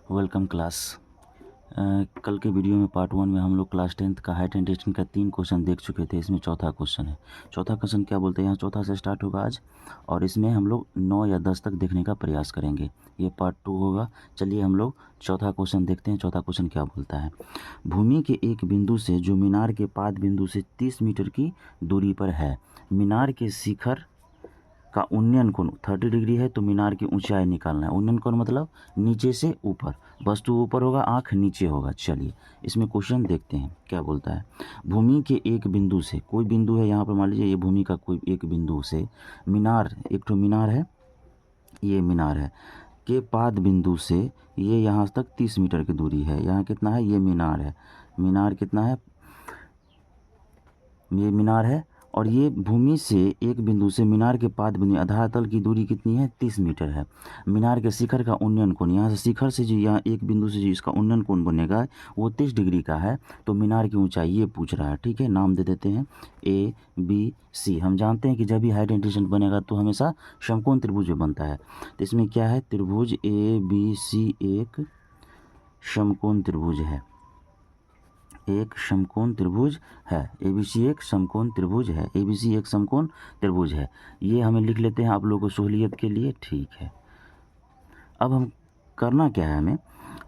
Welcome class. कल के video में पार्ट 1 में हम लोग क्लास 10th का हाइट एंड डिस्टेंस का 3 क्वेश्चन देख चुके थे। इसमें चौथा क्वेश्चन है। चौथा क्वेश्चन क्या बोलते हैं, यहाँ चौथा से स्टार्ट होगा आज, और इसमें हम लोग 9 या 10 तक देखने का प्रयास करेंगे। ये पार्ट 2 होगा। चलिए हम लोग चौथा क्वेश्चन देखते हैं। चौथा क्वेश्चन क्या बोलता है, भूमि के एक बिंदु से जो मीनार के पाद बिंदु से 30 मीटर की दूरी पर है, मीनार के शिखर का उन्नयन कोण 30 डिग्री है, तो मीनार की ऊंचाई निकालना है। उन्नयन कोण मतलब नीचे से ऊपर, वस्तु ऊपर होगा, आँख नीचे होगा। चलिए इसमें क्वेश्चन देखते हैं क्या बोलता है। भूमि के एक बिंदु से, कोई बिंदु है यहाँ पर, मान लीजिए ये भूमि का कोई एक बिंदु से मीनार, एक तो मीनार है, ये मीनार है, के पाद बिंदु से ये यहाँ तक 30 मीटर की दूरी है। यहाँ कितना है, ये मीनार है, मीनार कितना है, ये मीनार है, और ये भूमि से एक बिंदु से मीनार के पाद बिंदु आधार तल की दूरी कितनी है, 30 मीटर है। मीनार के शिखर का उन्नयन कोण, यहाँ से शिखर से जो यहाँ एक बिंदु से जो इसका उन्नयन कोण बनेगा वो 30 डिग्री का है। तो मीनार की ऊंचाई ये पूछ रहा है। ठीक है, नाम दे देते हैं ए बी सी। हम जानते हैं कि जब भी हाइट एंड डिस्टेंस बनेगा तो हमेशा समकोण त्रिभुज बनता है। तो इसमें क्या है, त्रिभुज ए बी सी एक समकोण त्रिभुज है, एक समकोण त्रिभुज है। एबीसी एक समकोण त्रिभुज है, एबीसी एक समकोण त्रिभुज है। ये हमें लिख लेते हैं आप लोगों को सहूलियत के लिए। ठीक है, अब हम करना क्या है, हमें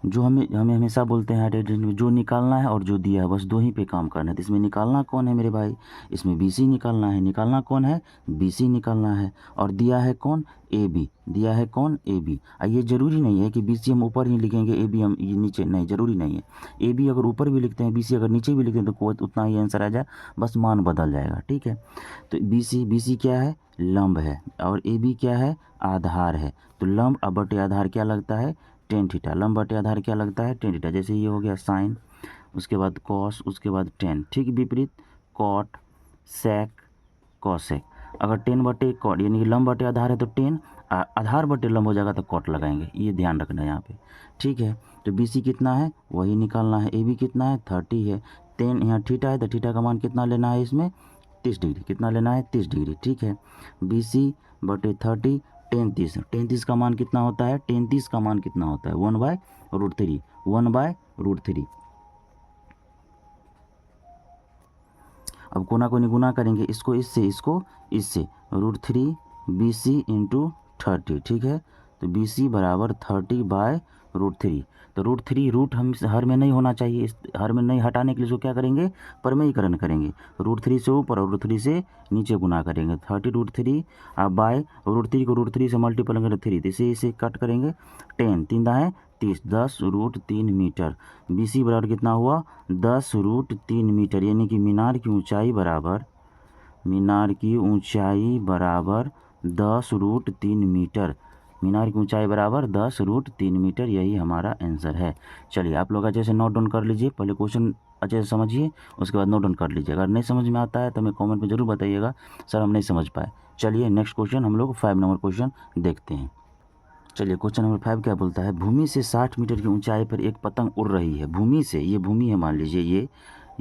जो हमें हमेशा बोलते हैं हाइट में जो निकालना है और जो दिया है, बस दो ही पे काम करना है। तो इसमें निकालना कौन है मेरे भाई, इसमें बीसी निकालना है। निकालना कौन है, बीसी निकालना है। और दिया है कौन, ए बी, दिया है कौन, ए बी। ये जरूरी नहीं है कि बीसी हम ऊपर ही लिखेंगे, ए बी हम ये नीचे, नहीं, जरूरी नहीं है। ए बी अगर ऊपर भी लिखते हैं, बीसी अगर नीचे भी लिखते हैं, तो उतना ही आंसर आ जाए, बस मान बदल जाएगा। ठीक है, तो बीसी क्या है, लंब है, और ए बी क्या है, आधार है। तो लंब अब बटे आधार क्या लगता है, टेन थीटा। लंब बटे आधार क्या लगता है, टेन थीटा। जैसे ये हो गया साइन, उसके बाद कॉस, उसके बाद टेन। ठीक विपरीत कॉट, सेक, कॉसेक। अगर टेन बटे कॉट यानी कि लंब बटे आधार है तो टेन, आधार बटे लंब हो जाएगा तो कॉट लगाएंगे। ये ध्यान रखना है यहाँ पे। ठीक है, तो बी सी कितना है वही निकालना है। ए बी कितना है, 30 है। टेन यहाँ थीटा है, तो थीटा का मान कितना लेना है इसमें, 30 डिग्री। कितना लेना है, 30 डिग्री। ठीक है, बी सी बटे 30, टेन 30, टेन 30 का मान कितना होता है, टेन 30 का मान कितना होता है, 1/√3, 1/√3। अब कोना को गुना करेंगे, इसको इससे, इसको इससे, √3 बी सी इंटू 30। ठीक है, तो बी सी बराबर 30/√3। तो √3 रूट हम हर में नहीं होना चाहिए, इस हर में नहीं हटाने के लिए इसको क्या करेंगे, परमेयीकरण करेंगे। √3 से ऊपर और √3 से नीचे गुना करेंगे। 30√3 बाय √3 को √3 से मल्टीपल करेंगे 3, तो इसे कट करेंगे। 10 3 दाएँ 30, 10√3 मीटर। बी सी बराबर कितना हुआ, 10√3 मीटर। यानी कि मीनार की ऊंचाई बराबर, मीनार की ऊंचाई बराबर 10√3 मीटर। मीनार की ऊंचाई बराबर 10√3 मीटर। यही हमारा आंसर है। चलिए आप लोग अच्छे से नोट डाउन कर लीजिए, पहले क्वेश्चन अच्छे से समझिए, उसके बाद नोट डाउन कर लीजिए। अगर नहीं समझ में आता है तो हमें कमेंट में ज़रूर बताइएगा, सर हम नहीं समझ पाए। चलिए नेक्स्ट क्वेश्चन, हम लोग 5 नंबर क्वेश्चन देखते हैं। चलिए क्वेश्चन नंबर 5 क्या बोलता है, भूमि से 60 मीटर की ऊंचाई पर एक पतंग उड़ रही है। भूमि से, ये भूमि है, मान लीजिए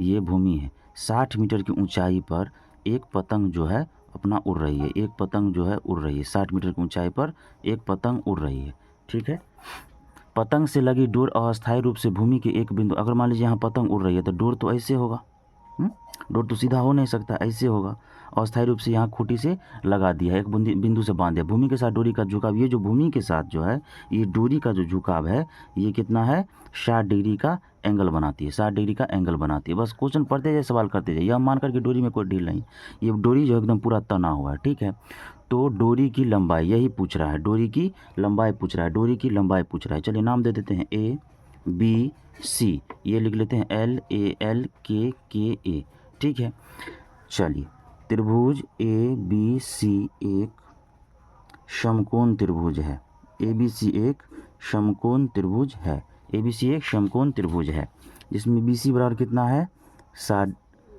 ये भूमि है। 60 मीटर की ऊंचाई पर एक पतंग जो है अपना उड़ रही है, एक पतंग जो है उड़ रही है। 60 मीटर की ऊंचाई पर एक पतंग उड़ रही है। ठीक है, पतंग से लगी डोर अस्थायी रूप से भूमि के एक बिंदु, अगर मान लीजिए यहाँ पतंग उड़ रही है तो डोर तो ऐसे होगा, डोर तो सीधा हो नहीं सकता, ऐसे होगा। अस्थायी रूप से यहाँ खूंटी से लगा दिया है, एक बिंदु से बांध दिया। भूमि के साथ डोरी का झुकाव, ये जो भूमि के साथ जो है ये डोरी का जो झुकाव है ये कितना है, 60 डिग्री का एंगल बनाती है, 60 डिग्री का एंगल बनाती है। बस क्वेश्चन पढ़ते जाए, सवाल करते जाइए। यह मान करके डोरी में कोई ढील नहीं, ये डोरी जो एकदम पूरा तना हुआ है। ठीक है, तो डोरी की लंबाई यही पूछ रहा है, डोरी की लंबाई पूछ रहा है, डोरी की लंबाई पूछ रहा है। चलिए नाम दे देते हैं ए बी सी, ये लिख लेते हैं LAL KKA। ठीक है, चलिए त्रिभुज ABC एक समकोण त्रिभुज है। ABC एक समकोण त्रिभुज है, ABC एक समकोण त्रिभुज है, जिसमें BC बराबर कितना है, 60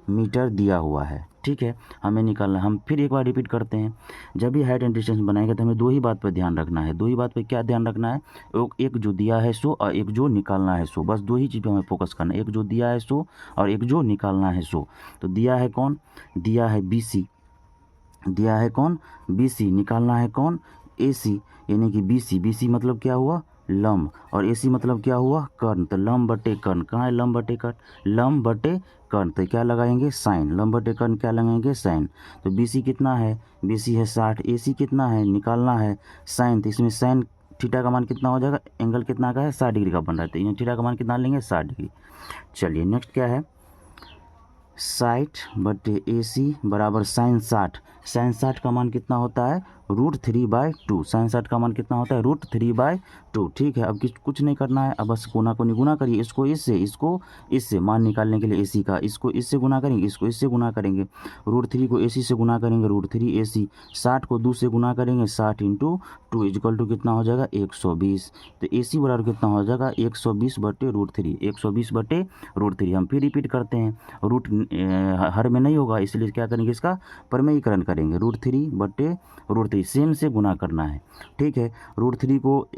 मीटर दिया हुआ है। ठीक है, हमें निकालना, हम फिर एक बार रिपीट करते हैं। जब भी हाइट एंड डिस्टेंस बनाएंगे तो हमें दो ही बात पर ध्यान रखना है। दो ही बात पर क्या ध्यान रखना है, एक जो दिया है सो और एक जो निकालना है सो, बस दो ही चीज़ पर हमें फोकस करना है, एक जो दिया है सो और एक जो निकालना है सो। तो दिया है कौन, दिया है BC, दिया है कौन, BC। निकालना है कौन, AC, यानी कि BC। BC मतलब क्या हुआ, लंब, और AC मतलब क्या हुआ, कर्ण, तो लंब बटे कर्ण, कहाँ है लंब बटे कर्ण, लंब बटे कर्ण, तो क्या लगाएंगे साइन, लंब बटे कर्ण क्या लगाएंगे साइन। तो BC कितना है, BC है 60, AC कितना है निकालना है साइन, तो इसमें साइन थीटा का मान कितना हो जाएगा, एंगल कितना का है 60 डिग्री का बन रहा है, तो थीटा का मान कितना लेंगे 60 डिग्री। चलिए नेक्स्ट क्या है, 60 बटे AC बराबर साइन 60, साइन 60 का मान कितना होता है √3/2, साइन 60 का मान कितना होता है √3/2। ठीक है, अब कुछ नहीं करना है, अब बस गुना को गुना करिए, इसको इससे मान निकालने के लिए AC का, इसको इससे गुना करेंगे, इसको इससे गुना करेंगे, √3 को AC से गुना करेंगे √3AC, 60 को 2 से गुना करेंगे 60 × 2 इक्वल टू कितना हो जाएगा 120, तो AC बराबर कितना हो जाएगा 120 बटे √3, 120 बटे √3। हम फिर रिपीट करते हैं, रूट हर में नहीं होगा, इसलिए क्या करेंगे इसका परमेयीकरण करेंगे, √3 बटे √3 सेम से गुना करना है। ठीक है, √3 को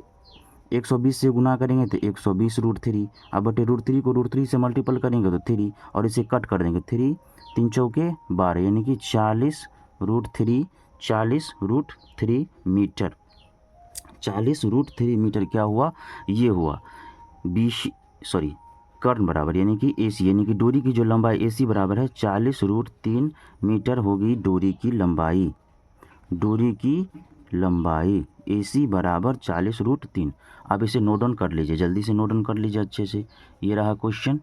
120 से गुना करेंगे तो 120 √3, अब बटे √3 को √3 से मल्टीपल करेंगे तो 3, और इसे कट कर देंगे, 3 3 चौके 12 यानी कि 40 √3, 40 √3 मीटर, 40 √3 मीटर क्या हुआ, ये हुआ 20 सॉरी कर्ण बराबर यानी कि AC यानी कि डोरी की जो लंबाई AC बराबर है 40 √3 मीटर होगी डोरी की लंबाई, डोरी की लंबाई AC बराबर 40 √3। आप इसे नोट डाउन कर लीजिए, जल्दी से नोट डाउन कर लीजिए अच्छे से, ये रहा क्वेश्चन।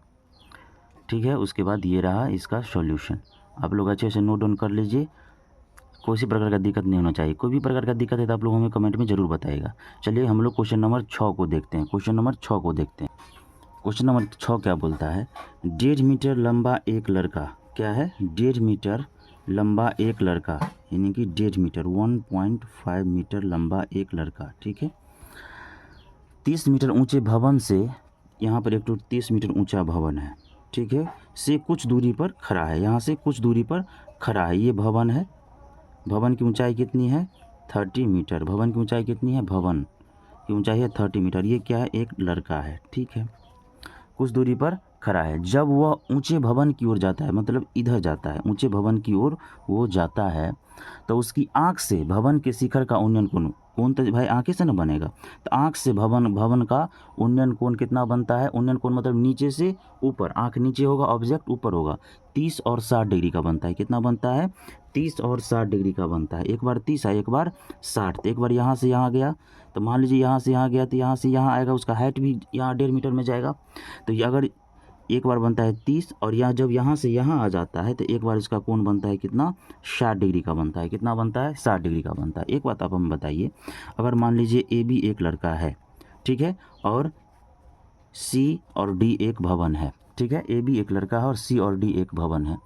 ठीक है, उसके बाद ये रहा इसका सॉल्यूशन, आप लोग अच्छे से नोट डाउन कर लीजिए, कोई सी प्रकार का दिक्कत नहीं होना चाहिए, कोई भी प्रकार का दिक्कत है तो आप लोग हमें कमेंट में ज़रूर बताइएगा। चलिए हम लोग क्वेश्चन नंबर 6 को देखते हैं, क्वेश्चन नंबर 6 को देखते हैं। क्वेश्चन नंबर 6 क्या बोलता है, 1.5 मीटर लंबा एक लड़का, क्या है 1.5 मीटर लंबा एक लड़का, यानी कि 1.5 मीटर 1.5 मीटर लंबा एक लड़का। ठीक है, 30 मीटर ऊंचे भवन से, यहाँ पर एक तो 30 मीटर ऊंचा भवन है, ठीक है, से कुछ दूरी पर खड़ा है, यहाँ से कुछ दूरी पर खड़ा है, ये भवन है, भवन की ऊंचाई कितनी है 30 मीटर, भवन की ऊंचाई कितनी है, भवन की ऊंचाई है 30 मीटर, ये क्या है एक लड़का है। ठीक है, कुछ दूरी पर खड़ा है, जब वह ऊंचे भवन की ओर जाता है, मतलब इधर जाता है, ऊंचे भवन की ओर वो जाता है, तो उसकी आंख से भवन के शिखर का उन्नयन कोण तो भाई आंखें से न बनेगा, तो आंख से भवन का उन्नयन कोण कितना बनता है, उन्नयन कोण मतलब नीचे से ऊपर, आंख नीचे होगा ऑब्जेक्ट ऊपर होगा, 30 और 60 डिग्री का बनता है, कितना बनता है 30 और 60 डिग्री का बनता है, एक बार 30 है एक बार 60, तो एक बार यहाँ से यहाँ गया, तो मान लीजिए यहाँ से यहाँ गया तो यहाँ से यहाँ आएगा, उसका हाइट भी यहाँ 1.5 मीटर में जाएगा, तो ये अगर एक बार बनता है 30 और यहाँ जब यहाँ से यहाँ आ जाता है तो एक बार इसका कोण बनता है कितना 60 डिग्री का बनता है, कितना बनता है 60 डिग्री का बनता है। एक बात आप हम बताइए, अगर मान लीजिए AB एक लड़का है, ठीक है, और C और D एक भवन है, ठीक है, AB एक लड़का है और C और D एक भवन है,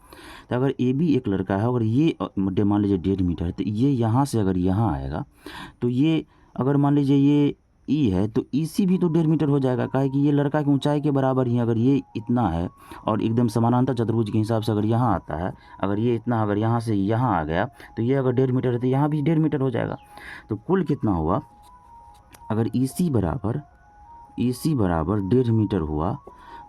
तो अगर AB एक लड़का है और ये मान लीजिए 1.5 मीटर है, तो ये यहाँ से अगर यहाँ आएगा तो ये अगर मान लीजिए ये E है तो EC भी तो 1.5 मीटर हो जाएगा, काहे कि ये लड़का की ऊंचाई के बराबर ही, अगर ये इतना है और एकदम समानांतर चतुर्भुज के हिसाब से अगर यहाँ आता है, अगर ये इतना अगर यहाँ से यहाँ आ गया तो ये अगर 1.5 मीटर है तो यहाँ भी 1.5 मीटर हो जाएगा, तो कुल कितना हुआ, अगर EC बराबर 1.5 मीटर हुआ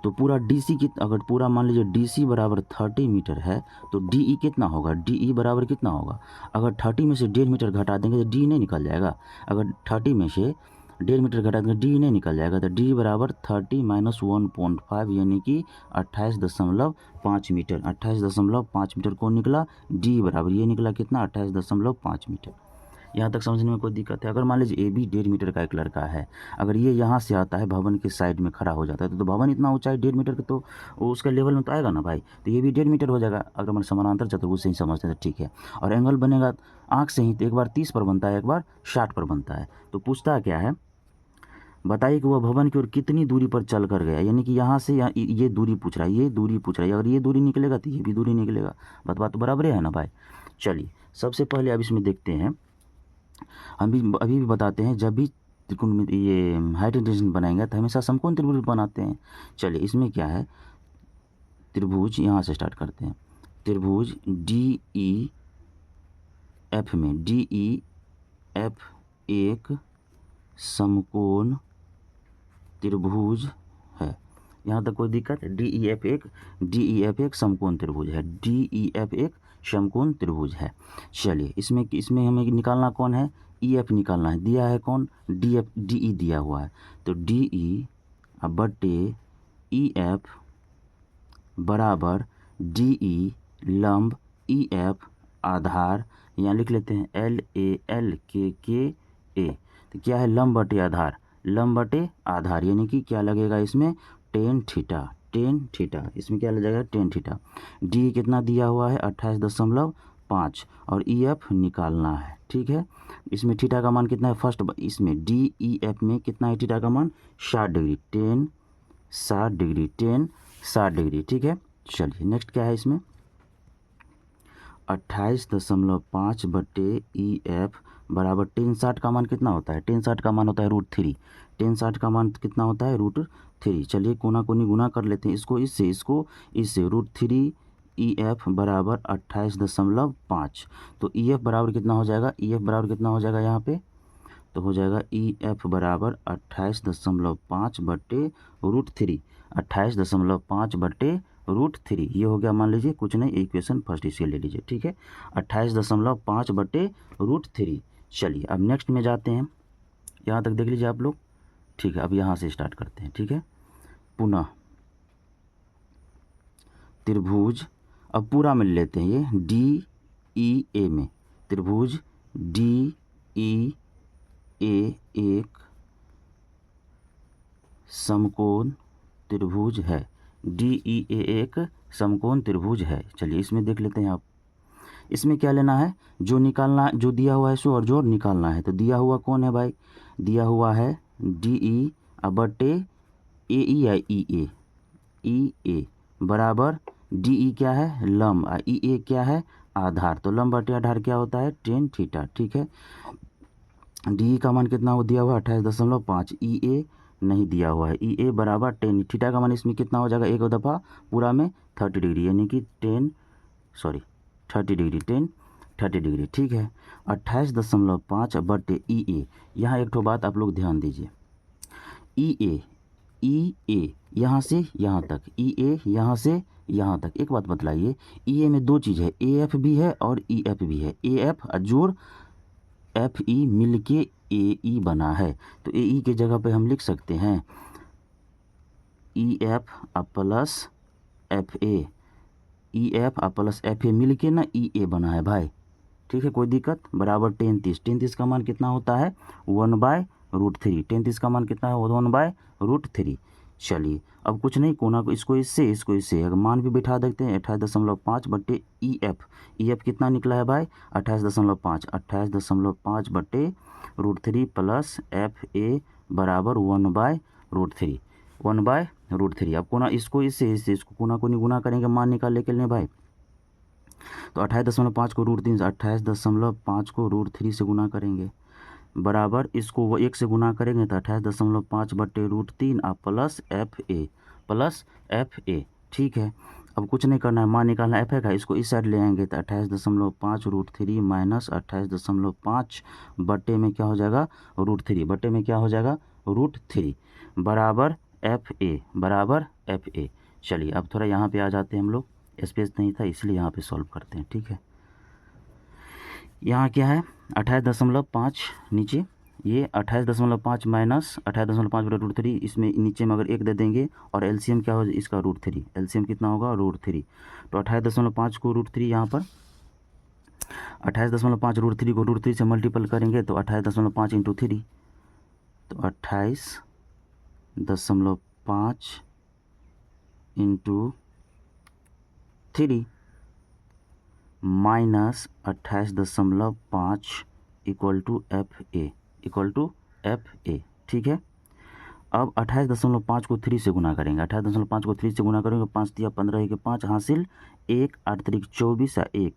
तो पूरा DC की, अगर पूरा मान लीजिए DC बराबर 30 मीटर है तो DE कितना होगा, DE बराबर कितना होगा, अगर 30 में से 1.5 मीटर घटा देंगे तो D नहीं निकल जाएगा, अगर 30 में से 1.5 मीटर घटा देंगे D नहीं निकल जाएगा, तो D बराबर 30 - 1.5 यानी कि 28.5 मीटर, 28.5 मीटर कौन निकला, D बराबर ये निकला कितना 28.5 मीटर। यहाँ तक समझने में कोई दिक्कत है, अगर मान लीजिए AB 1.5 मीटर का एक लड़का है, अगर ये यहाँ से आता है भवन के साइड में खड़ा हो जाता है तो भवन इतना ऊंचाई 1.5 मीटर का, तो वो उसका लेवल में तो आएगा ना भाई, तो ये भी 1.5 मीटर हो जाएगा, अगर मैं समानांतर चतुर्भुज से ही समझते हैं तो ठीक है, और एंगल बनेगा आँख से ही, तो एक बार 30 पर बनता है एक बार 60 पर बनता है, तो पूछता क्या है, बताइए कि वह भवन की ओर कितनी दूरी पर चल कर गया, यानी कि यहाँ से ये दूरी पूछ रहा है, ये दूरी पूछ रहा है, अगर ये दूरी निकलेगा तो ये भी दूरी निकलेगा, बात तो बराबर है ना भाई। चलिए सबसे पहले अब इसमें देखते हैं, हम भी अभी भी बताते हैं, जब भी त्रिकोण ये हाइट टेंजेंट बनाएंगे तो हमेशा समकोण त्रिभुज बनाते हैं। चलिए इसमें क्या है, त्रिभुज यहाँ से स्टार्ट करते हैं, त्रिभुज DEF में DEF एक समकोण त्रिभुज है, यहाँ तक कोई दिक्कत है, DEF एक समकोण त्रिभुज है, DEF एक समकोण त्रिभुज है। चलिए इसमें इसमें हमें निकालना कौन है, ई एफ निकालना है। दिया है कौन, डी एफ, डी ई दिया हुआ है। तो डी ई बटे ई एफ बराबर डी ई लंब ई एफ आधार, यहाँ लिख लेते हैं एल के ए। तो क्या है, लंब बटे आधार, लंब बटे आधार यानी कि क्या लगेगा इसमें, टेन थीटा, इसमें क्या लग जाएगा, टेन थीटा। डी कितना दिया हुआ है 28.5 और ई एफ निकालना है। ठीक है, इसमें थीटा का मान कितना है, फर्स्ट इसमें डी ई एफ में कितना है थीटा का मान 60 डिग्री, 60 डिग्री। ठीक है, चलिए नेक्स्ट क्या है इसमें, 28.5 बटे ई एफ बराबर 1060 का मान कितना होता है, 1060 का मान होता है √3, 1060 का मान कितना होता है √3। चलिए कोना कोनी गुना कर लेते हैं, इसको इससे √3 ई एफ बराबर 28.5। तो ई एफ बराबर कितना हो जाएगा, ई एफ बराबर कितना हो जाएगा यहाँ पे, तो हो जाएगा ई एफ बराबर 28.5 बटे √3, 28.5 बटे √3। ये हो गया, मान लीजिए कुछ नहीं, इक्वेशन फर्स्ट इसके ले लीजिए। ठीक है, 28.5 बटे √3। चलिए अब नेक्स्ट में जाते हैं, यहाँ तक देख लीजिए आप लोग। ठीक है, अब यहाँ से स्टार्ट करते हैं। ठीक है, पुनः त्रिभुज, अब पूरा मिल लेते हैं ये डी ई ए में, त्रिभुज डी ई ए एक समकोण त्रिभुज है, डी ई ए एक समकोण त्रिभुज है। चलिए इसमें देख लेते हैं आप, इसमें क्या लेना है, जो निकालना, जो दिया हुआ है सो और जो निकालना है। तो दिया हुआ कौन है भाई, दिया हुआ है डी ई बटे ए ई या ई ए बराबर डी ई क्या है, लंब, ई ए क्या है, आधार। तो लंब बटे आधार क्या होता है, टेन थीटा। ठीक है, डी ई का मान कितना हो दिया हुआ 28.5, ई ए नहीं दिया हुआ है, ई ए बराबर 10, थीटा का मान इसमें कितना हो जाएगा, एक दफ़ा पूरा में 30 डिग्री यानी कि 30 डिग्री। ठीक है, 28.5 बटे ई ए। यहाँ एक ठो बात आप लोग ध्यान दीजिए, ई ए यहाँ से यहाँ तक, ई ए यहाँ से यहाँ तक। एक बात बतलाइए, ई ए में दो चीज़ है, ए एफ भी है और ई एफ भी है। ए एफ जोड़ एफ ई मिल के ए ई बना है। तो ए ई के जगह पे हम लिख सकते हैं E F plus F A, E F plus F A मिल के ना ई ए बना है भाई। ठीक है, कोई दिक्कत, बराबर 10 का मान कितना होता है 1/√3, 10 का मान कितना है 1/√3। चलिए अब कुछ नहीं, कोना को इसको इससे अगर मान भी बिठा देते हैं, 28.5 बटे ई एफ कितना निकला है भाई 28.5 बटे √3 प्लस एफ ए बराबर 1/√3। अब कोना इसको इसको कोना को गुना करेंगे, मान निकाल लेके लें भाई। तो 28.5 को √3 से 28.5 को √3 से गुना करेंगे, बराबर इसको वो 1 से गुना करेंगे तो 28.5 बटे √3 प्लस एफ ए। ठीक है, अब कुछ नहीं करना है, मान निकालना एफ ए का, इसको इस साइड ले आएंगे तो 28.5 √3 माइनस 28.5 बटे में क्या हो जाएगा √3, बटे में क्या हो जाएगा √3 बराबर एफ ए। चलिए अब थोड़ा यहाँ पे आ जाते हैं हम लोग, स्पेस नहीं था इसलिए यहाँ पे सॉल्व करते हैं। ठीक है, यहाँ क्या है 28.5 नीचे, ये 28.5 माइनस 28.5 बटे √3, इसमें नीचे में अगर 1 दे देंगे और एलसीएम क्या हो इसका √3, एलसीएम कितना होगा √3। तो 28.5 को √3 यहाँ पर 28.5 √3 को √3 से मल्टीपल करेंगे तो 28.5 इंटू 3, तो 28.5 into 3 minus 28.5 equal to F A. ठीक है, अब 28.5 को 3 से गुना करेंगे, 28.5 को 3 से गुना करेंगे, 5 दिया 15 के 5 हासिल 1, 8 3 24 1,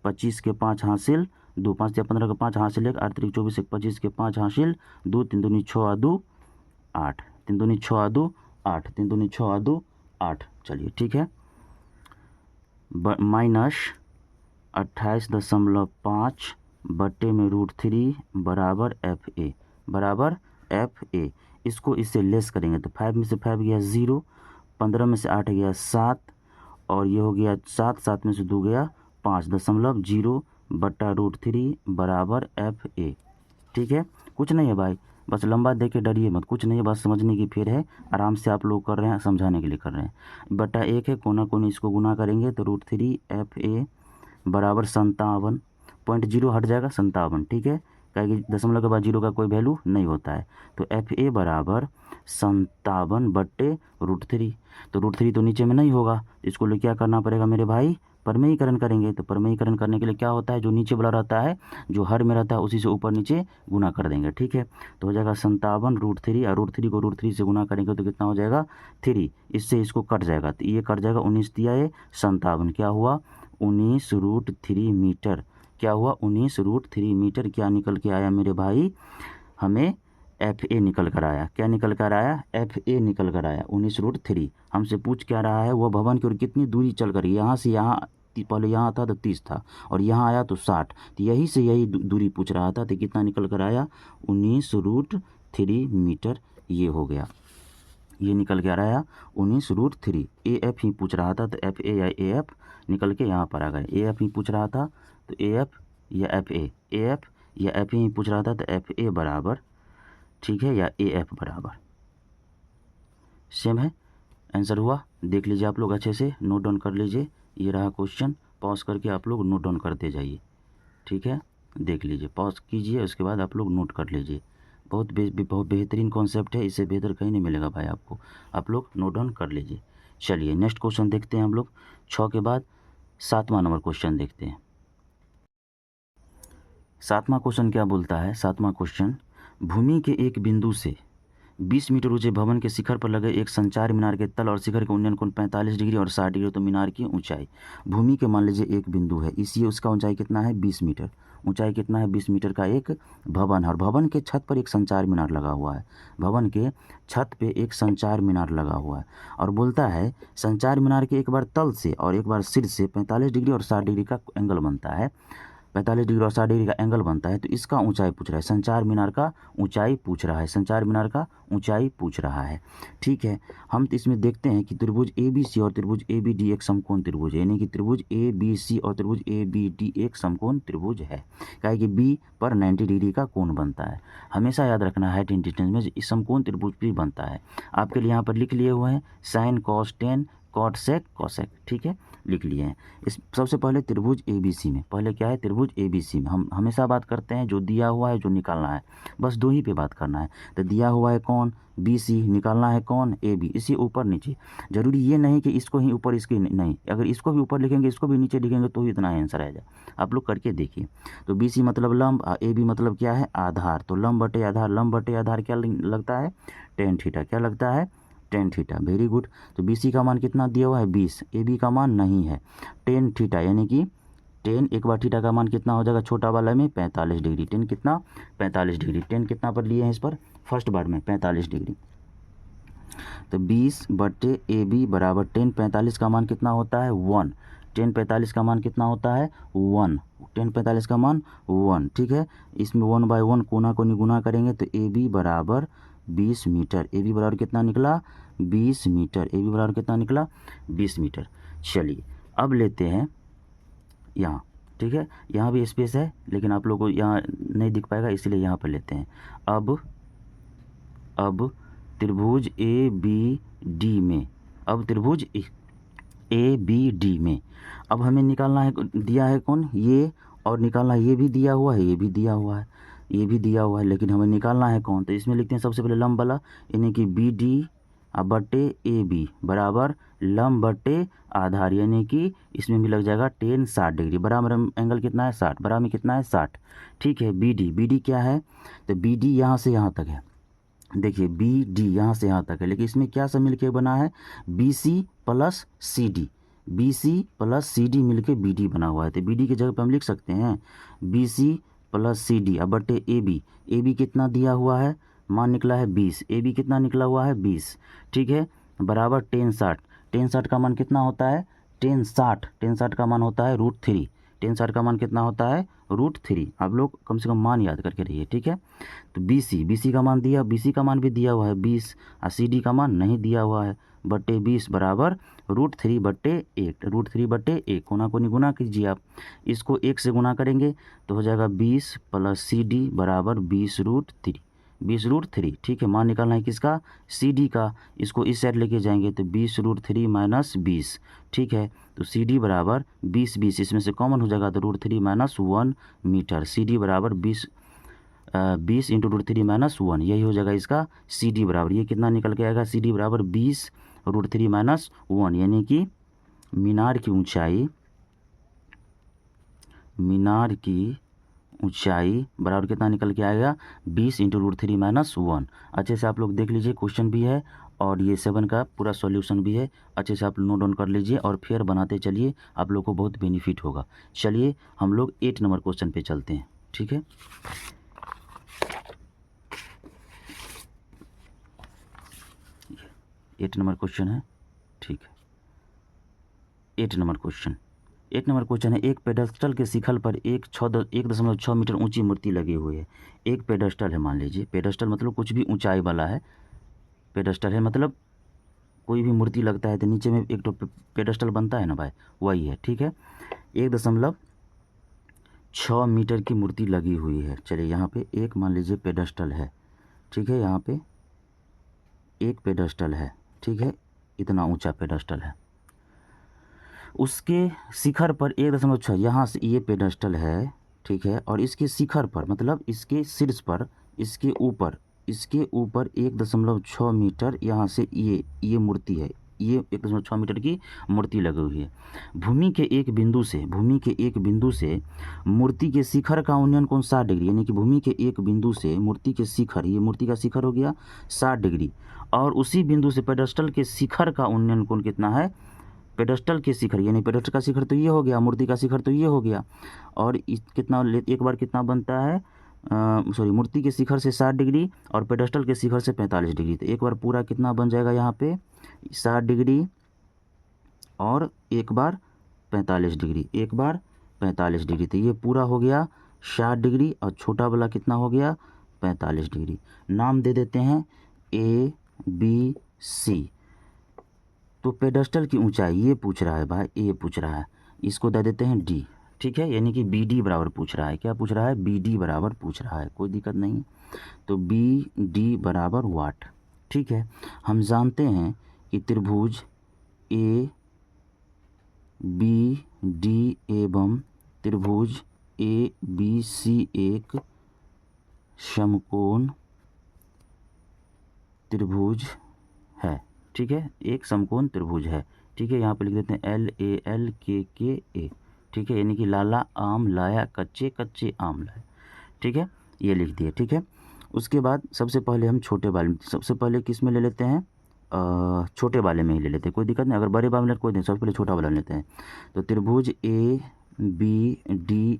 25 के 5 हासिल 2, 5 दिया 15 के 5 हासिल 1, 8 3 24 1, 25 के 5 हासिल 2, 3 दूनी 6 2 8, 3 दूनी 6 2 8, 3 दूनी 6 2 8। चलिए ठीक है, माइनस 28.5 बटे में √3 बराबर एफ ए। इसको इससे लेस करेंगे तो 5 में से 5 गया 0, 15 में से 8 गया 7 और ये हो गया 7, 7 में से 2 गया 5.0/√3 बराबर FA। ठीक है, कुछ नहीं है भाई, बस लंबा दे के डरिए मत, कुछ नहीं है, बस समझने की फेर है, आराम से आप लोग कर रहे हैं, समझाने के लिए कर रहे हैं। बटा 1 है, कोना कोनी इसको गुना करेंगे तो √3 FA बराबर 57.0 हट जाएगा 57। ठीक है, क्योंकि दशमलव के बाद 0 का कोई वैल्यू नहीं होता है। तो FA बराबर 57/√3। तो √3 तो नीचे में नहीं होगा, इसको लिए क्या करना पड़ेगा मेरे भाई, परमेयीकरण करेंगे। तो परमेयीकरण करने के लिए क्या होता है, जो नीचे वाला रहता है, जो हर में रहता है, उसी से ऊपर नीचे गुना कर देंगे। ठीक है, तो हो जाएगा 57√3, और √3 को √3 से गुना करेंगे तो कितना हो जाएगा 3, इससे इसको कट जाएगा, तो ये कट जाएगा, 19 दिया है 57, क्या हुआ 19√3 मीटर। क्या हुआ 19√3 मीटर। क्या निकल के आया मेरे भाई, हमें FA निकल कर आया। क्या निकल कर आया, FA निकल कर आया 19√3। हमसे पूछ क्या रहा है, वो भवन की ओर कितनी दूरी चल कर, यहाँ से यहाँ, पहले यहाँ था तो 30 था, और यहाँ आया तो 60, तो यही से यही दूरी पूछ रहा था, तो कितना निकल कर आया 19√3 मीटर। ये हो गया, ये निकल के आ रहा है 19√3। AF ही पूछ रहा था, तो FA या AF निकल के यहाँ पर आ गए। AF ही पूछ रहा था तो AF या FA, AF या FA ही पूछ रहा था तो FA बराबर, ठीक है, या AF बराबर सेम है। आंसर हुआ, देख लीजिए आप लोग, अच्छे से नोट डाउन कर लीजिए। ये रहा क्वेश्चन, पॉज करके आप लोग नोट डाउन करते जाइए। ठीक है, देख लीजिए, पॉज कीजिए, उसके बाद आप लोग नोट कर लीजिए। बहुत बेहतरीन कॉन्सेप्ट है, इससे बेहतर कहीं नहीं मिलेगा भाई आपको, आप लोग नोट डाउन कर लीजिए। चलिए नेक्स्ट क्वेश्चन देखते हैं हम लोग, 6 के बाद 7वां नंबर क्वेश्चन देखते हैं। 7वां क्वेश्चन क्या बोलता है, 7वां क्वेश्चन, भूमि के एक बिंदु से 20 मीटर ऊंचे भवन के शिखर पर लगे एक संचार मीनार के तल और शिखर के उन्नयन कोण 45 डिग्री और 60 डिग्री, तो मीनार की ऊंचाई, भूमि के मान लीजिए एक बिंदु है, इसी उसका ऊंचाई कितना है 20 मीटर, ऊंचाई कितना है 20 मीटर का एक भवन है, और भवन के छत पर एक संचार मीनार लगा हुआ है, भवन के छत पे एक संचार मीनार लगा हुआ है, और बोलता है संचार मीनार के एक बार तल से और एक बार सिर से 45 डिग्री और 60 डिग्री का एंगल बनता है, 45 डिग्री और 60 डिग्री का एंगल बनता है, तो इसका ऊंचाई पूछ रहा है, संचार मीनार का ऊंचाई पूछ रहा है, संचार मीनार का ऊंचाई पूछ रहा है। ठीक है, हम तो इसमें देखते हैं कि त्रिभुज ABC और त्रिभुज ABD एक समकोण त्रिभुज है, यानी कि त्रिभुज ABC और त्रिभुज ABD एक समकोण त्रिभुज है, क्या है कि B पर 90 डिग्री का कोण बनता है। हमेशा याद रखना, हाइट एंड डिस्टेंस में इस समकोण त्रिभुज भी बनता है। आपके लिए यहाँ पर लिख लिए हुए हैं sine cos tan cot sec cosec, ठीक है, लिख लिए हैं। इस सबसे पहले त्रिभुज ABC में, पहले क्या है त्रिभुज ABC में हम हमेशा बात करते हैं जो दिया हुआ है जो निकालना है, बस दो ही पे बात करना है। तो दिया हुआ है कौन BC, निकालना है कौन AB, इसी ऊपर नीचे, जरूरी ये नहीं कि इसको ही ऊपर इसके नहीं, अगर इसको भी ऊपर लिखेंगे इसको भी नीचे लिखेंगे तो ही इतना आंसर आएगा। आप लोग करके देखिए। तो BC मतलब लंब, AB मतलब क्या है आधार, तो लंब बटे आधार, लंब बटे आधार क्या लगता है tan थीटा, क्या लगता है tan थीटा, वेरी गुड। तो BC का मान कितना दिया हुआ है 20, AB का मान नहीं है tan थीटा, यानी कि tan एक बार थीटा का मान कितना हो जाएगा छोटा वाला में 45 डिग्री, tan कितना 45 डिग्री, tan कितना पर लिए हैं इस पर फर्स्ट बार में 45 डिग्री, तो 20 बटे AB बराबर tan 45 का मान कितना होता है 1, tan 45 का मान कितना होता है 1, tan 45 का मान 1, ठीक है। इसमें 1/1 कोना को गुना करेंगे तो AB बराबर 20 मीटर, AB बराबर कितना निकला 20 मीटर, AB बराबर कितना निकला 20 मीटर। चलिए अब लेते हैं यहाँ, ठीक है, यहाँ भी स्पेस है लेकिन आप लोगों को यहाँ नहीं दिख पाएगा इसलिए यहाँ पर लेते हैं। अब त्रिभुज ABD में, अब त्रिभुज ABD में अब हमें निकालना है, दिया है कौन ये, और निकालना ये भी दिया हुआ है, ये भी दिया हुआ है, ये भी दिया हुआ है, लेकिन हमें निकालना है कौन, तो इसमें लिखते हैं सबसे पहले लंब वाला, यानी कि BD बटे AB बराबर लंब बटे आधार, यानी कि इसमें भी लग जाएगा tan 60 डिग्री, बराबर एंगल कितना है 60, बराबर में कितना है 60, ठीक है। BD क्या है, तो BD यहाँ से यहाँ तक है, देखिए BD यहाँ से यहाँ तक है, लेकिन इसमें क्या सब मिलके बना है BC plus CD, BC plus CD मिलके BD बना हुआ है, तो BD की जगह पर हम लिख सकते हैं BC प्लस CD अब बटे AB कितना दिया हुआ है, मान निकला है 20, AB कितना निकला हुआ है 20, ठीक है, बराबर tan 60, tan 60 का मान कितना होता है tan 60 का मान होता है √3, टेन 60 का मान कितना होता है √3। आप लोग कम से कम मान याद करके रहिए, ठीक है। तो BC का मान दिया, BC का मान भी दिया हुआ है 20 और CD का मान नहीं दिया हुआ है, बटे 20 बराबर √3/8। √3/8 कोना कोनी गुना कीजिए आप, इसको 1 से गुना करेंगे तो हो जाएगा 20 + CD बराबर 20√3। ठीक है, मान निकालना है किसका CD का, इसको इस साइड लेके जाएंगे तो 20√3 - 20। ठीक है, तो CD बराबर 20 इसमें से कॉमन हो जाएगा तो √3 - 1 मीटर। CD बराबर 20 × √3 - 1, यही हो जाएगा इसका CD बराबर। ये कितना निकल के आएगा CD बराबर 20 √3 - 1, यानी कि मीनार की ऊंचाई बराबर कितना निकल के आएगा 20 × √3 - 1। अच्छे से आप लोग देख लीजिए, क्वेश्चन भी है और ये 7 का पूरा सॉल्यूशन भी है। अच्छे से आप नोट डाउन कर लीजिए और फिर बनाते चलिए, आप लोग को बहुत बेनिफिट होगा। चलिए हम लोग 8 नंबर क्वेश्चन पे चलते हैं, ठीक है। 8 नंबर क्वेश्चन है, ठीक है। 8 नंबर क्वेश्चन है, एक पेडस्टल के शिखर पर 1.6 मीटर ऊंची मूर्ति लगी हुई है। एक पेडस्टल है, मान लीजिए पेडस्टल मतलब कुछ भी ऊंचाई वाला है। पेडस्टल है मतलब कोई भी मूर्ति लगता है तो नीचे में एक तो पेडस्टल बनता है ना भाई, वही है, ठीक है। 1.6 मीटर की मूर्ति लगी हुई है। चलिए यहाँ पे एक मान लीजिए पेडस्टल है, ठीक है। यहाँ पे एक पेडस्टल है, ठीक है, इतना ऊंचा पेडस्टल है। उसके शिखर पर 1.6, यहाँ से ये पेडस्टल है, ठीक है, और इसके शिखर पर मतलब इसके शीर्ष पर, इसके ऊपर 1.6 मीटर यहाँ से ये मूर्ति है। ये 1.6 मीटर की मूर्ति लगी हुई है। भूमि के एक बिंदु से मूर्ति के शिखर का उन्नयन कोण 60 डिग्री, यानी कि भूमि के एक बिंदु से मूर्ति के शिखर, ये मूर्ति का शिखर हो गया 60 डिग्री, और उसी बिंदु से पेडस्टल के शिखर का उन्नयन कोण कितना है। पेडस्टल के शिखर यानी पेडस्टल का शिखर तो ये हो गया, मूर्ति का शिखर तो ये हो गया, और कितना एक बार कितना बनता है, मूर्ति के शिखर से 60 डिग्री और पेडस्टल के शिखर से 45 डिग्री, तो एक बार पूरा कितना बन जाएगा यहाँ पे 60 डिग्री और एक बार 45 डिग्री, तो ये पूरा हो गया 60 डिग्री और छोटा वाला कितना हो गया 45 डिग्री। नाम दे देते हैं ABC। तो पेडस्टल की ऊंचाई ये पूछ रहा है भाई, ये पूछ रहा है, इसको दे देते हैं D, ठीक है, यानी कि BD बराबर पूछ रहा है। क्या पूछ रहा है, BD बराबर पूछ रहा है, कोई दिक्कत नहीं है। तो BD बराबर वाट, ठीक है। हम जानते हैं कि त्रिभुज ABD एवं त्रिभुज ABC एक समकोण त्रिभुज है, ठीक है, एक समकोण त्रिभुज है, ठीक है। यहाँ पे लिख देते हैं LALKKA, ठीक है, यानी कि लाला आम लाया कच्चे कच्चे आम लाए, ठीक है, ये लिख दिए, ठीक है। उसके बाद सबसे पहले हम सबसे पहले किस में ले लेते हैं, छोटे वाले में ही ले लेते हैं, कोई दिक्कत नहीं, अगर बड़े वाले में कोई नहीं, सबसे पहले छोटा वाला लेते हैं। तो त्रिभुज ABD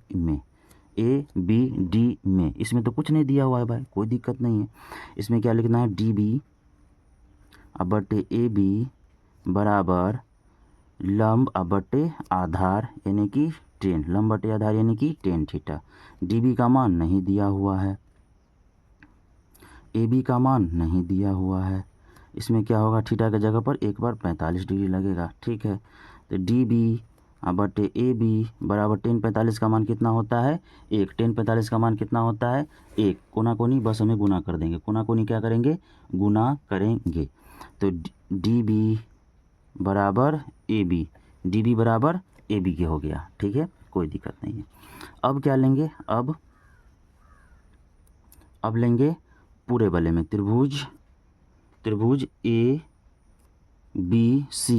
में इसमें तो कुछ नहीं दिया हुआ है भाई, कोई दिक्कत नहीं है। इसमें क्या लिखना है, DB बटे AB बराबर लंब बटे आधार यानी कि 10, लंब बटे आधार यानी कि 10 थीटा। DB का मान नहीं दिया हुआ है, AB का मान नहीं दिया हुआ है। इसमें क्या होगा, थीटा की जगह पर एक बार 45 डिग्री लगेगा, ठीक है। तो DB बटे AB बराबर 10, 45 का मान कितना होता है 1, 10 45 का मान कितना होता है 1, कोना कोनी बस हमें गुना कर देंगे, कोना कोनी क्या करेंगे, गुना करेंगे। तो DB बराबर AB, DB बराबर AB के हो गया, ठीक है, कोई दिक्कत नहीं है। अब क्या लेंगे, अब लेंगे पूरे वाले में, त्रिभुज ABC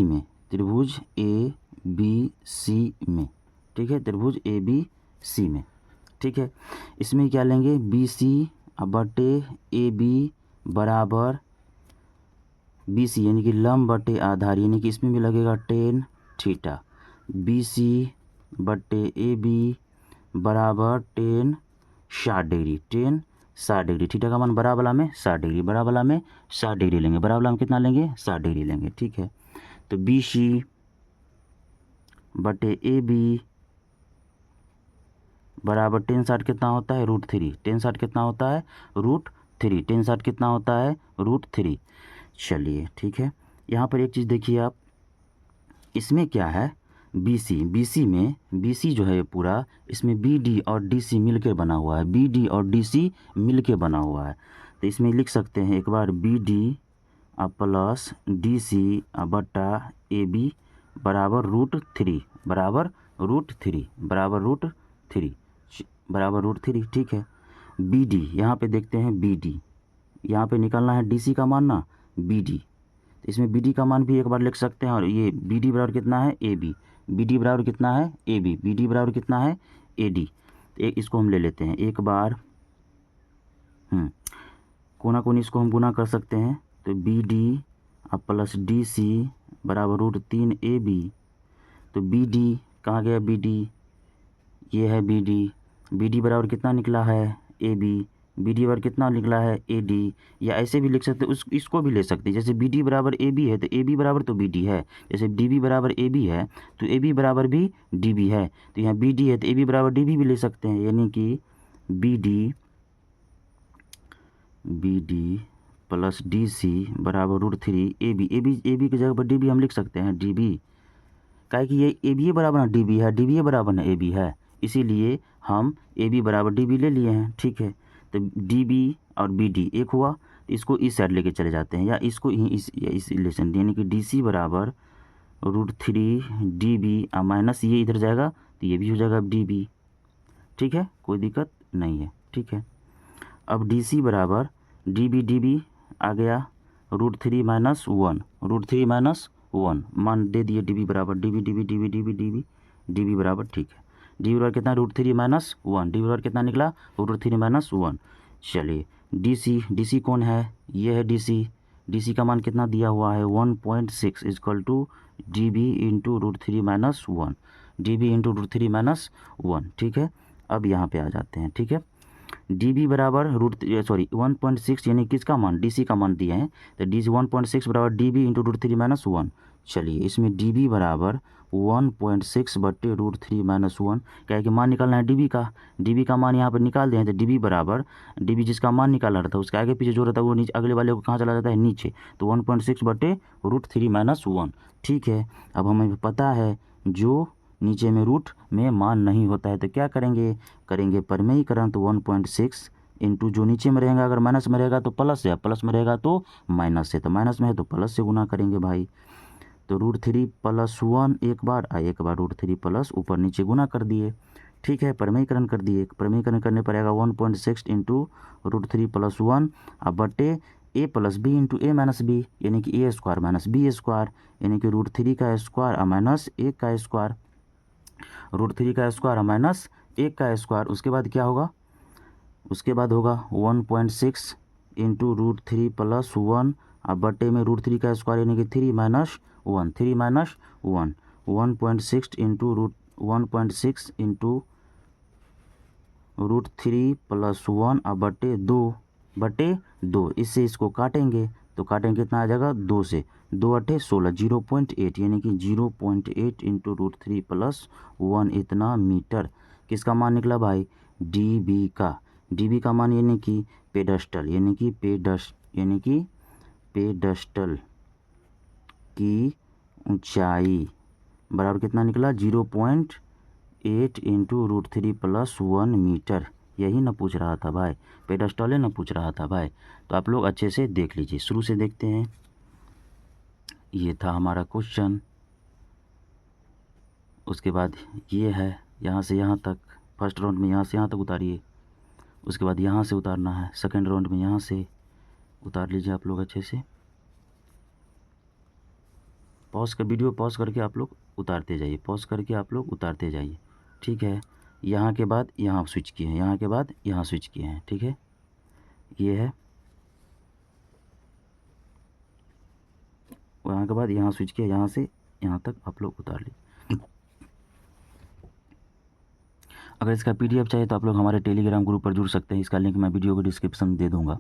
में, त्रिभुज ABC में, ठीक है, त्रिभुज ABC में, ठीक है। इसमें क्या लेंगे, BC बटे AB बराबर BC यानी कि लंब बटे आधार, यानी कि इसमें भी लगेगा 10 थीटा। BC बटे AB बराबर 10 60 डिग्री, 10 60 डिग्री, थीटा का मान बड़ा वाला में 60 डिग्री, बड़ा वाला में 60 डिग्री लेंगे, बड़ा वाला में कितना लेंगे 60 डिग्री लेंगे, ठीक है। तो BC बटे AB बराबर 10 60 कितना होता है √3, 10 60 कितना होता है √3, 10 60 कितना होता है √3। चलिए ठीक है, यहाँ पर एक चीज़ देखिए आप, इसमें क्या है BC जो है पूरा, इसमें BD और DC मिलकर बना हुआ है, BD और DC मिलकर बना हुआ है। तो इसमें लिख सकते हैं एक बार BD प्लस DC बटा AB बराबर √3 बराबर √3 बराबर √3 बराबर √3। ठीक है, BD यहाँ पे देखते हैं, BD यहाँ पे निकालना है DC का मान ना, BD, तो इसमें BD का मान भी एक बार लिख सकते हैं। और ये BD बराबर कितना है AB, BD बराबर कितना है AB, BD बराबर कितना है AD। तो इसको हम ले लेते हैं एक बार, कोना कोनी इसको हम गुना कर सकते हैं। तो BD प्लस DC बराबर √3 AB। तो BD कहाँ गया, BD ये है BD, BD बराबर कितना निकला है AB, BD बराबर कितना निकला है AD। या ऐसे भी लिख सकते हैं, इसको भी ले सकते हैं, जैसे BD बराबर AB है तो AB बराबर तो BD है, जैसे DB बराबर AB है तो AB बराबर भी DB है। तो यहाँ BD है तो AB बराबर DB भी ले सकते हैं, यानी कि BD प्लस DC बराबर √3 AB की जगह पर DB हम लिख सकते हैं DB, काहे कि ये AB बराबर ना DB है, DB बराबर ना AB है, इसीलिए हम AB बराबर DB ले लिए हैं। ठीक है, तो DB और BD एक हुआ, तो इसको इस साइड लेके चले जाते हैं, या इसको इस रिलेशन, यानी कि DC बराबर √3 DB माइनस ये इधर जाएगा तो ये भी हो जाएगा DB। ठीक है, कोई दिक्कत नहीं है। ठीक है, अब DC बराबर DB आ गया √3 माइनस 1, √3 माइनस 1 मान दे दिए, DB बराबर DB बराबर, ठीक है, DB बराबर कितना √3 माइनस 1, DB बराबर कितना निकला √3 माइनस 1। चलिए DC कौन है, ये है DC का मान कितना दिया हुआ है 1.6 equal to DB into √3 minus 1, DB into √3 minus 1। ठीक है, अब यहाँ पे आ जाते हैं। ठीक है, DB बराबर 1.6, यानी किसका मान DC का मान दिए हैं, तो DC 1.6 बराबर DB इंटू √3 माइनस 1। चलिए इसमें DB बराबर 1.6 बट्टे √3 माइनस 1, क्या है कि मान निकालना है DB का मान यहाँ पर निकाल दें। तो DB बराबर DB जिसका मान निकालना रहता है उसके आगे पीछे जो रहता है वो नीचे अगले वाले को कहाँ चला जाता है नीचे, तो 1.6 बट्टे √3 माइनस 1। ठीक है, अब हमें पता है जो नीचे में रूट में मान नहीं होता है तो क्या करेंगे परिमेयीकरण। तो 1.6 इंटू जो नीचे में रहेगा, अगर माइनस में रहेगा तो प्लस से, प्लस में रहेगा तो माइनस से, तो माइनस में है तो प्लस से गुना करेंगे भाई। तो √3 प्लस 1 एक बार √3 प्लस ऊपर नीचे गुना कर दिए। ठीक है, परिमेयीकरण कर दिए, परिमेयीकरण करने पर आएगा 1.6 इंटू √3 प्लस 1 अब बटे A plus B into A minus B, यानी कि A square minus B square, यानी कि √3 का स्क्वायर माइनस 1 का स्क्वायर, √3 का स्क्वायर माइनस 1 का स्क्वायर। उसके बाद क्या होगा, उसके बाद होगा 1.6 इंटू √3 प्लस 1 अब बटे में √3 का स्क्वायर यानी कि 3 माइनस 1 1.6 इंटू √3 प्लस 1 अब बटे 2, इससे इसको काटेंगे तो काटेंगे कितना आ जाएगा 2 से, 2 अट्ठे 16, 0.8 यानी कि 0.8 इंटू √3 प्लस 1 इतना मीटर। किसका मान निकला भाई DB का मान, यानी कि पेडस्टल की ऊंचाई बराबर कितना निकला 0.8 इंटू √3 प्लस 1 मीटर। यही ना पूछ रहा था भाई, पेडस्टल ना पूछ रहा था भाई। तो आप लोग अच्छे से देख लीजिए, शुरू से देखते हैं। ये था हमारा क्वेश्चन, उसके बाद ये है यहाँ से यहाँ तक, फर्स्ट राउंड में यहाँ से यहाँ तक उतारिए, उसके बाद यहाँ से उतारना है, सेकेंड राउंड में यहाँ से उतार लीजिए आप लोग अच्छे से। वीडियो पॉज करके आप लोग उतारते जाइए, ठीक है। यहाँ के बाद यहाँ स्विच किए हैं, यहाँ के बाद यहाँ स्विच किए हैं, ठीक है। ये है, यहाँ के बाद यहाँ स्विच किया, यहाँ से यहाँ तक आप लोग उतार लीजिए। अगर इसका PDF चाहिए तो आप लोग हमारे टेलीग्राम ग्रुप पर जुड़ सकते हैं, इसका लिंक मैं वीडियो के डिस्क्रिप्शन में दे दूँगा।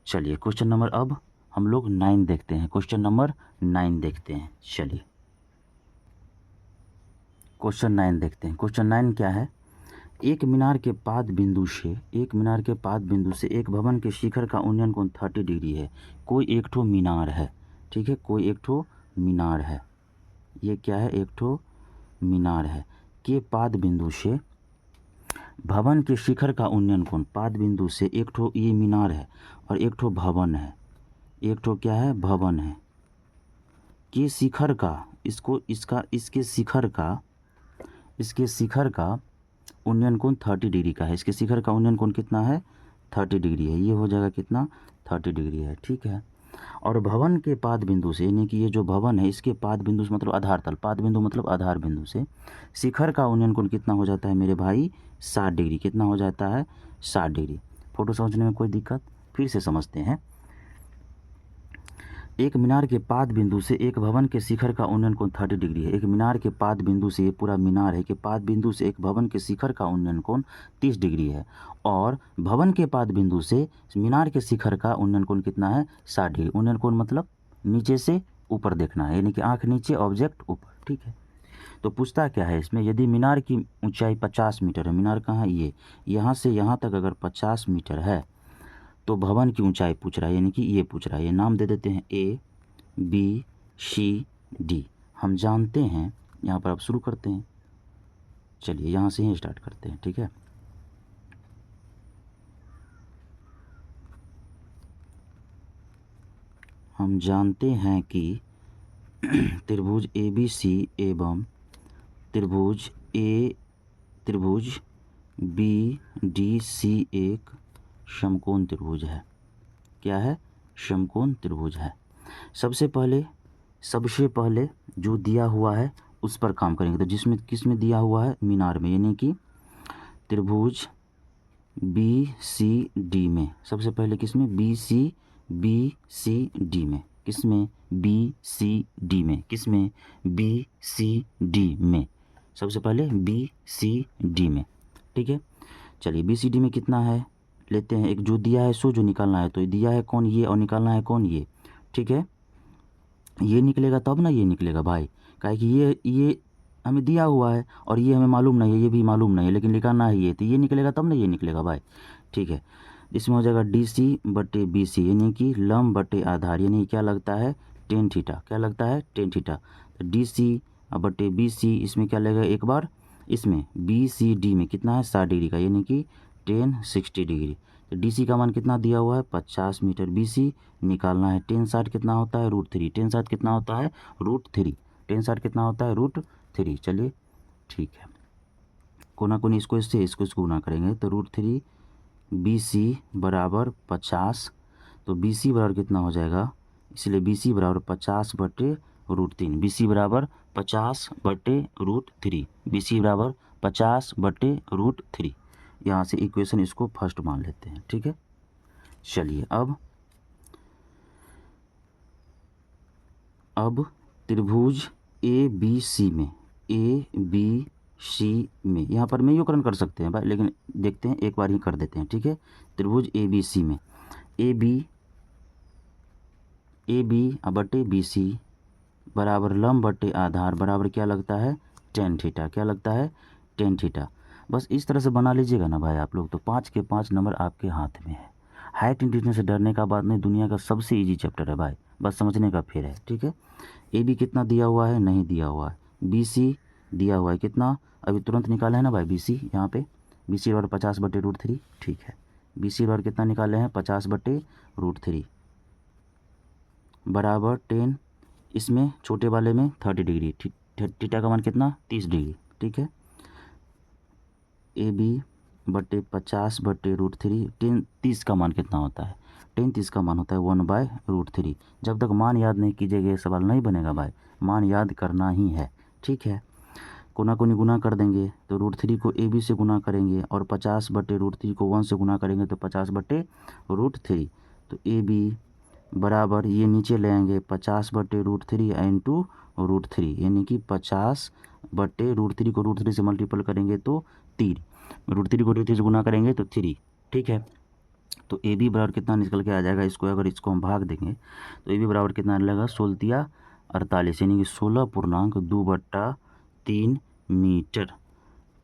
चलिए क्वेश्चन नंबर, अब हम लोग 9 देखते हैं, क्वेश्चन नंबर 9 देखते हैं। चलिए क्वेश्चन 9 देखते हैं। क्वेश्चन 9 क्या है, एक मीनार के पाद बिंदु से एक भवन के शिखर का उन्नयन कोण 30 डिग्री है। कोई एक ठो मीनार है, ठीक है, कोई एक ठो मीनार है, ये क्या है, एक ठो मीनार है के पाद बिंदु से भवन के शिखर का उन्नयन कोण, पाद बिंदु से एक ठो ये मीनार है और एक ठो भवन है, एक ठो क्या है, भवन है के शिखर का, इसके शिखर का उन्नयन कोण 30 डिग्री का है। इसके शिखर का उन्नयन कोण कितना है, 30 डिग्री है। ये हो जाएगा कितना, 30 डिग्री है, ठीक है। और भवन के पाद बिंदु से, यानी कि ये जो भवन है इसके पाद बिंदु से मतलब आधार तल, पाद बिंदु मतलब आधार बिंदु से शिखर का उन्नयन कोण कितना हो जाता है मेरे भाई, 60 डिग्री। कितना हो जाता है, 60 डिग्री। फोटो समझने में कोई दिक्कत, फिर से समझते हैं। एक मीनार के पाद बिंदु से एक भवन के शिखर का उन्नयन कोण 30 डिग्री है। एक मीनार के पाद बिंदु से, ये पूरा मीनार है, कि पाद बिंदु से एक भवन के शिखर का उन्नयन कोण 30 डिग्री है। और भवन के पाद बिंदु से मीनार के शिखर का उन्नयन कोण कितना है, 60 डिग्री। उन्नयन कोण मतलब नीचे से ऊपर देखना है, यानी कि आँख नीचे ऑब्जेक्ट ऊपर, ठीक है। तो पूछता क्या है इसमें, यदि मीनार की ऊंचाई 50 मीटर है, मीनार कहाँ, ये यहाँ से यहाँ तक अगर 50 मीटर है तो भवन की ऊंचाई पूछ रहा है, यानी कि ये पूछ रहा है। ये नाम दे देते हैं ए बी सी डी। हम जानते हैं, यहाँ पर अब शुरू करते हैं। चलिए यहाँ से ही स्टार्ट करते हैं, ठीक है। हम जानते हैं कि त्रिभुज ए बी सी एवं त्रिभुज बी डी सी एक समकोण त्रिभुज है। क्या है, समकोण त्रिभुज है। सबसे पहले जो दिया हुआ है उस पर काम करेंगे। तो जिसमें किसमें दिया हुआ है, मीनार में, यानी कि त्रिभुज बी सी डी में। सबसे पहले किसमें, बी सी डी में। किसमें, बी सी डी में। किसमें, बी सी डी में। सबसे पहले बी सी डी में, ठीक है। चलिए बी सी डी में कितना है लेते हैं। एक जो दिया है सो जो निकालना है, तो दिया है कौन, ये, और निकालना है कौन, ये, ठीक है। ये निकलेगा तब ना, ये निकलेगा भाई, काहे कि ये हमें दिया हुआ है और ये हमें मालूम नहीं है, ये भी मालूम नहीं है, लेकिन लिखाना है ये, तो ये निकलेगा तब ना, ये निकलेगा भाई, ठीक है। इसमें हो जाएगा डी सी बटे बी सी, यानी कि लंब बटे आधार, यानी क्या लगता है, टेन थीटा। क्या लगता है, टेन थीटा। तो डी सी बटे बी सी, इसमें क्या लगेगा एक बार, इसमें बी सी डी में कितना है, 60 डिग्री का, यानी कि 60 डिग्री। तो डी सी का मान कितना दिया हुआ है, 50 मीटर। बी सी निकालना है, 60 कितना होता है, √3। 60 कितना होता है, √3। 60 कितना होता है, √3। चलिए ठीक है, कोना कोनी इसको इसको गुना करेंगे तो √3 बी सी बराबर 50। तो बी सी बराबर कितना हो जाएगा, इसलिए बी सी बराबर 50 बटे √3। बी सी बराबर 50 बटे √3। बी सी बराबर 50 बटे √3। यहाँ से इक्वेशन इसको फर्स्ट मान लेते हैं, ठीक है। चलिए अब त्रिभुज ए बी सी में यहाँ पर में योगकरण कर सकते हैं भाई, लेकिन देखते हैं एक बार ही कर देते हैं, ठीक है। त्रिभुज ए बी सी में ए बी बटे बी सी बराबर लंब बटे आधार बराबर क्या लगता है, टेन थीटा। क्या लगता है, टेन थीटा। बस इस तरह से बना लीजिएगा ना भाई आप लोग, तो 5 के 5 नंबर आपके हाथ में है। हाइट इंटीजर से डरने का बात नहीं, दुनिया का सबसे इजी चैप्टर है भाई, बस समझने का फेर है, ठीक है। ए बी कितना दिया हुआ है, नहीं दिया हुआ है। बी सी दिया हुआ है कितना, अभी तुरंत निकाले हैं ना भाई, बी सी यहाँ पे, बी सी बराबर 50 बटे √3, ठीक है। बी सी बराबर कितना निकाले हैं, 50 बटे √3 बराबर 10, इसमें छोटे वाले में 30 डिग्री, थीटा का मान कितना, 30 डिग्री, ठीक है। ए बी बटे 50 बटे √3, 30 का मान कितना होता है, 30 का मान होता है 1/√3। जब तक मान याद नहीं कीजिएगा ये सवाल नहीं बनेगा भाई, मान याद करना ही है, ठीक है। कोना कोनी गुना कर देंगे तो √3 को ए बी से गुना करेंगे और 50 बटे √3 को 1 से गुना करेंगे तो 50 बटे √3। तो ए बी बराबर ये नीचे ले आएंगे 50 बटे √3 इंटू √3, यानी कि 50 बटे √3 को √3 से मल्टीपल करेंगे तो 3, √3 को √3 से गुना करेंगे तो 3, ठीक है। तो ए बी बराबर कितना निकल के आ जाएगा, इसको अगर इसको हम भाग देंगे तो ए बी बराबर कितना लगेगा, 16 48, यानी कि 16.2/3 मीटर।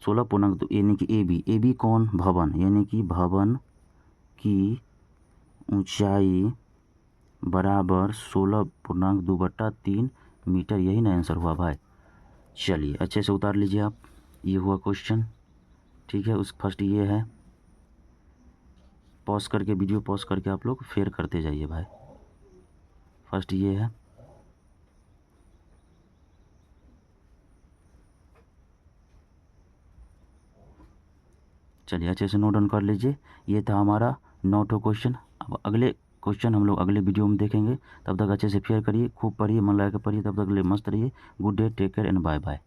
16.2 यानी कि ए बी कौन? भवन, यानी कि भवन की ऊंचाई बराबर 16.2/3 मीटर। यही ना आंसर हुआ भाई। चलिए अच्छे से उतार लीजिए आप। ये हुआ क्वेश्चन, ठीक है। उस फर्स्ट ये है, पॉज करके वीडियो पॉज करके आप लोग फिर करते जाइए भाई। फर्स्ट ये है, चलिए अच्छे से नोट डाउन कर लीजिए। ये था हमारा 9 क्वेश्चन। अब अगले क्वेश्चन हम लोग अगले वीडियो में देखेंगे। तब तक अच्छे से फेयर करिए, खूब पढ़िए, मन लगा के पढ़िए। तब तक के लिए मस्त रहिए। Good day, take care and bye bye.